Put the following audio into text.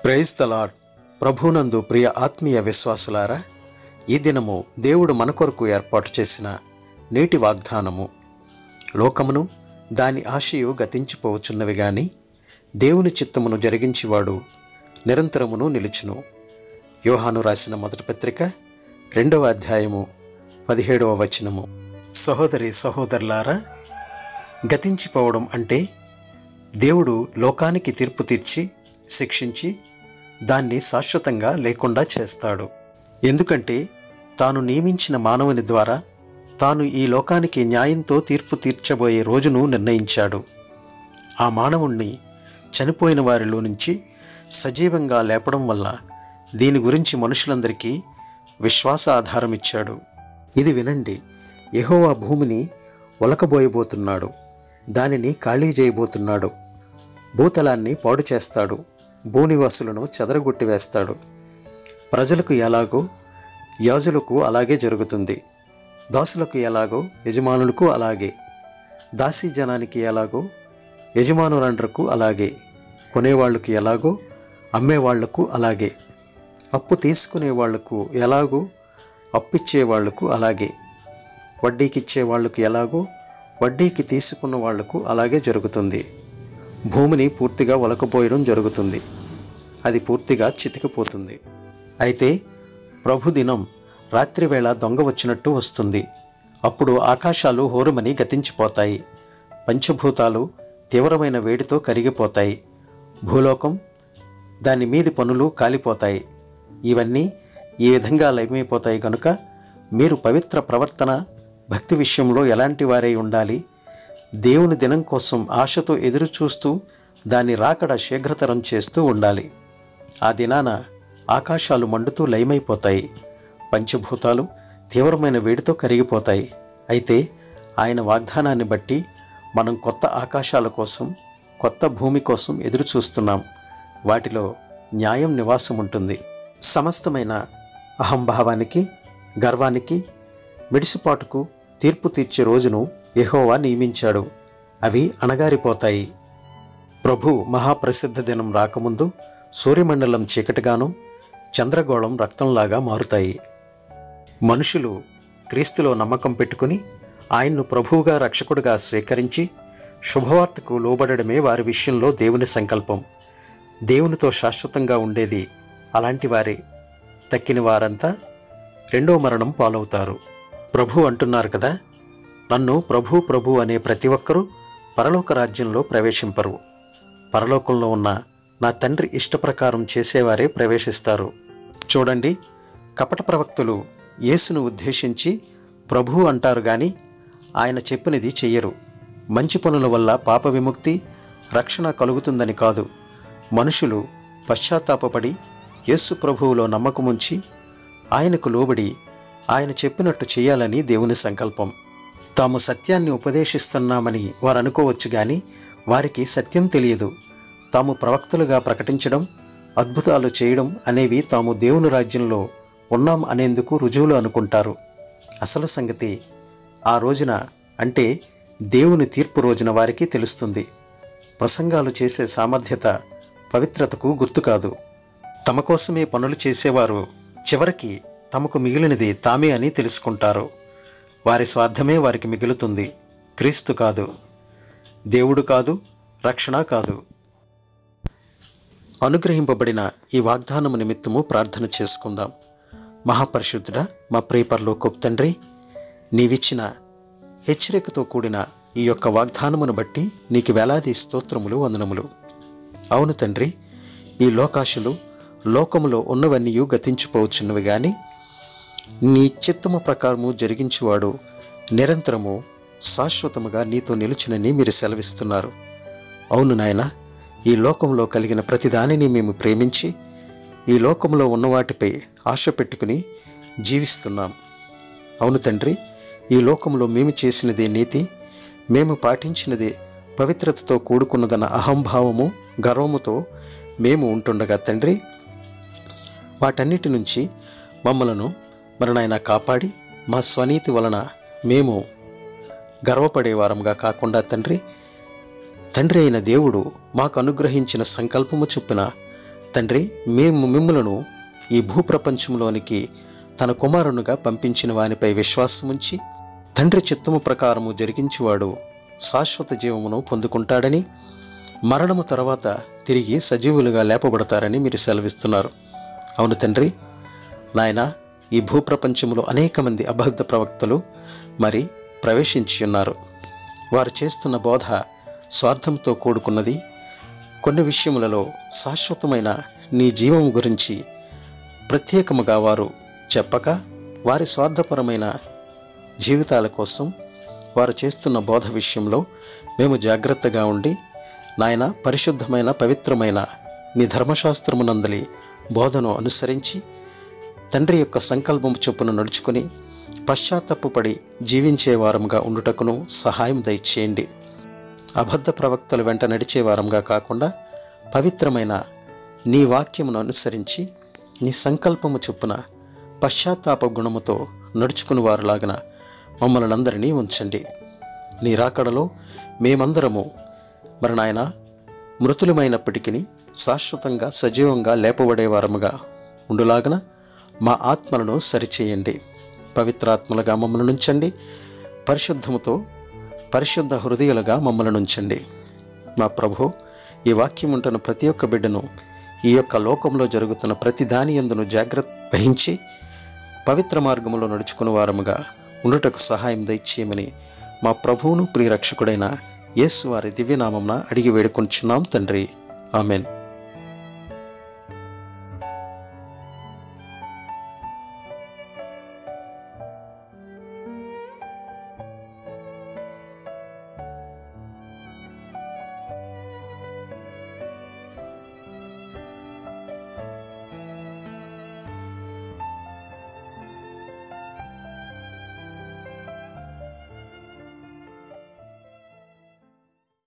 Praise the lord. ప్రభునందు ప్రియ ఆత్మీయ విశ్వాసులారా, ఈ దినము దేవుడు మన కొరకు ఏర్పాటు చేసిన నేటి వాగ్దానము, లోకమును దాని ఆశయు గతించిపోవచున్నవి గాని దేవుని చిత్తమును జరిగించేవాడు నిరంతరమును నిలుచును. యోహాను రాసిన మొదటి పత్రిక 2వ అధ్యాయము 17వ వచనము. సహోదరి సహోదరులారా, గతించిపోవడం అంటే దేవుడు లోకానికి తీర్పు తీర్చి శిక్షించి దాన్ని శాశ్వతంగా లేకుండా చేస్తాడు. ఎందుకంటే తాను నియమించిన మానవుని ద్వారా తాను ఈ లోకానికి న్యాయంతో తీర్పు తీర్చబోయే రోజును నిర్ణయించాడు. ఆ మానవుణ్ణి చనిపోయిన వారిలో నుంచి సజీవంగా లేపడం వల్ల దీని గురించి మనుషులందరికీ విశ్వాస ఆధారం ఇచ్చాడు. ఇది వినండి, యెహోవా భూమిని ఒలకబోయబోతున్నాడు, దానిని ఖాళీ చేయబోతున్నాడు, భూతలాన్ని పాడు చేస్తాడు, భూనివాసులను చెదరగొట్టివేస్తాడు. ప్రజలకు ఎలాగో యాజులకు అలాగే జరుగుతుంది, దాసులకు ఎలాగో యజమానులకు అలాగే, దాసీ జనానికి ఎలాగో యజమానులందరకు అలాగే, కొనేవాళ్లకు ఎలాగో అమ్మేవాళ్లకు అలాగే, అప్పు తీసుకునే వాళ్లకు ఎలాగో అప్పిచ్చే వాళ్లకు అలాగే, వడ్డీకిచ్చే వాళ్లకు ఎలాగో వడ్డీకి తీసుకున్న వాళ్లకు అలాగే జరుగుతుంది. భూమిని పూర్తిగా ఒలకపోయడం జరుగుతుంది, అది పూర్తిగా చితికిపోతుంది. అయితే ప్రభు దినం రాత్రివేళ దొంగ వచ్చినట్టు వస్తుంది. అప్పుడు ఆకాశాలు హోరుమని గతించిపోతాయి, పంచభూతాలు తీవ్రమైన వేడితో కరిగిపోతాయి, భూలోకం దాని మీది పనులు కాలిపోతాయి. ఇవన్నీ ఈ విధంగా లయమైపోతాయి గనుక మీరు పవిత్ర ప్రవర్తన, భక్తి విషయంలో ఎలాంటి వారై ఉండాలి. దేవుని దినం కోసం ఆశతో ఎదురు చూస్తూ దాని రాకడ శీఘ్రతరం చేస్తూ ఉండాలి. ఆ దినాన ఆకాశాలు మండుతూ లయమైపోతాయి, పంచభూతాలు తీవ్రమైన వేడితో కరిగిపోతాయి. అయితే ఆయన వాగ్దానాన్ని బట్టి మనం కొత్త ఆకాశాల కోసం, కొత్త భూమి కోసం ఎదురు చూస్తున్నాం. వాటిలో న్యాయం నివాసం ఉంటుంది. సమస్తమైన అహంభావానికి, గర్వానికి, మిడిసిపాటుకు తీర్పు తీర్చే రోజును యెహోవా నియమించాడు. అవి అణగారిపోతాయి. ప్రభు మహాప్రసిద్ధ దినం రాకముందు సూర్యమండలం చీకటిగాను, చంద్రగోళం రక్తంలాగా మారుతాయి. మనుషులు క్రీస్తులో నమ్మకం పెట్టుకుని ఆయన్ను ప్రభువుగా, రక్షకుడిగా స్వీకరించి శుభవార్తకు లోబడడమే వారి విషయంలో దేవుని సంకల్పం. దేవునితో శాశ్వతంగా ఉండేది అలాంటి వారే. తక్కిన వారంతా రెండో మరణం పాలవుతారు. ప్రభు అంటున్నారు కదా, నన్ను ప్రభు ప్రభు అనే ప్రతి ఒక్కరూ పరలోక రాజ్యంలో ప్రవేశింపరు. పరలోకంలో ఉన్న నా తండ్రి ఇష్టప్రకారం చేసేవారే ప్రవేశిస్తారు. చూడండి, కపట ప్రవక్తలు యేసును ఉద్దేశించి ప్రభు అంటారు గాని ఆయన చెప్పినది చెయ్యరు. మంచి పనుల వల్ల పాప విముక్తి, రక్షణ కలుగుతుందని కాదు. మనుషులు పశ్చాత్తాపపడి యేసు ప్రభువులో నమ్మకముంచి ఆయనకు లోబడి ఆయన చెప్పినట్టు చేయాలని దేవుని సంకల్పం. తాము సత్యాన్ని ఉపదేశిస్తున్నామని వారు అనుకోవచ్చు గాని వారికి సత్యం తెలియదు. తాము ప్రవక్తలుగా ప్రకటించడం, అద్భుతాలు చేయడం అనేవి తాము దేవుని రాజ్యంలో ఉన్నాం అనేందుకు రుజువులు అనుకుంటారు. అసలు సంగతి ఆ రోజున, అంటే దేవుని తీర్పు రోజున వారికి తెలుస్తుంది. ప్రసంగాలు చేసే సామర్థ్యత పవిత్రతకు గుర్తు కాదు. తమ కోసమే పనులు చేసేవారు చివరికి తమకు మిగిలినది తామే అని తెలుసుకుంటారు. వారి స్వార్థమే వారికి మిగులుతుంది, క్రీస్తు కాదు, దేవుడు కాదు, రక్షణ కాదు. అనుగ్రహింపబడిన ఈ వాగ్దానము నిమిత్తము ప్రార్థన చేసుకుందాం. మహాపరిశుద్ధుడా, మా ప్రియ పరలోకపు తండ్రి, నీవిచ్చిన హెచ్చరికతో కూడిన ఈ యొక్క వాగ్దానమును బట్టి నీకు వేలాది స్తోత్రములు, వందనములు. అవును తండ్రి, ఈ లోకాశలు, లోకములో ఉన్నవన్నీ గతించిపోవచ్చున్నవి గాని నీ చిత్తము ప్రకారము జరిగించువాడు నిరంతరము శాశ్వతముగా నీతో నిలుచునని మీరు సెలవిస్తున్నారు. అవును నాయన, ఈ లోకంలో కలిగిన ప్రతిదానిని మేము ప్రేమించి ఈ లోకంలో ఉన్న వాటిపై ఆశ పెట్టుకుని జీవిస్తున్నాం. అవును తండ్రి, ఈ లోకంలో మేము చేసినదే నీతి, మేము పాటించినదే పవిత్రతతో కూడుకున్నదన్న అహంభావము, గర్వముతో మేము ఉంటుండగా తండ్రి, వాటన్నిటి నుంచి మమ్మలను మరణాయన కాపాడి మా స్వనీతి వలన మేము గర్వపడేవారంగా కాకుండా తండ్రి అయిన దేవుడు మాకు అనుగ్రహించిన సంకల్పము చొప్పున తండ్రి, మేము మిమ్ములను ఈ భూప్రపంచంలోనికి తన కుమారునిగా పంపించిన వానిపై విశ్వాసముంచి తండ్రి చిత్తము ప్రకారము జరిగించువాడు శాశ్వత జీవమును పొందుకుంటాడని, మరణము తర్వాత తిరిగి సజీవులుగా లేపబడతారని మీరు సెలవిస్తున్నారు. అవును తండ్రి, నాయన, ఈ భూప్రపంచంలో అనేక మంది అబద్ధ ప్రవక్తలు మరి ప్రవేశించి ఉన్నారు. వారు చేస్తున్న బోధ స్వార్థంతో కూడుకున్నది. కొన్ని విషయములలో శాశ్వతమైన నీ జీవం గురించి ప్రత్యేకముగా వారు చెప్పక, వారి స్వార్థపరమైన జీవితాల కోసం వారు చేస్తున్న బోధ విషయంలో మేము జాగ్రత్తగా ఉండి, నాయన, పరిశుద్ధమైన పవిత్రమైన నీ ధర్మశాస్త్రమునందలి బోధను అనుసరించి తండ్రి యొక్క సంకల్పం చొప్పున నడుచుకుని పశ్చాత్తాపపడి జీవించే వారంగా ఉండుటకును సహాయం దయచేయండి. అబద్ధ ప్రవక్తల వెంట నడిచే వారంగా కాకుండా పవిత్రమైన నీ వాక్యమును అనుసరించి నీ సంకల్పము చొప్పున పశ్చాత్తాప గుణముతో నడుచుకుని వారులాగన మమ్మల్ని అందరినీ ఉంచండి. నీ రాకడలో మేమందరము మరి నాయన మృతులమైనప్పటికీ శాశ్వతంగా సజీవంగా లేపబడే వారముగా ఉండులాగన మా ఆత్మలను సరిచేయండి. పవిత్రాత్మలుగా మమ్మల్ని ఉంచండి. పరిశుద్ధముతో పరిశుద్ధ హృదయాలుగా మమ్మల్ని ఉంచండి. మా ప్రభు, ఈ వాక్యం ఉంటున్న ప్రతి ఒక్క బిడ్డను ఈ యొక్క లోకంలో జరుగుతున్న ప్రతి దాని యందును జాగ్రత్త వహించి పవిత్ర మార్గంలో నడుచుకుని వారముగా ఉండుటకు సహాయం దయచేయమని మా ప్రభువును ప్రియరక్షకుడైన యేసు వారి దివ్యనామమున అడిగి వేడుకొంచున్నాం తండ్రి. ఆమెన్.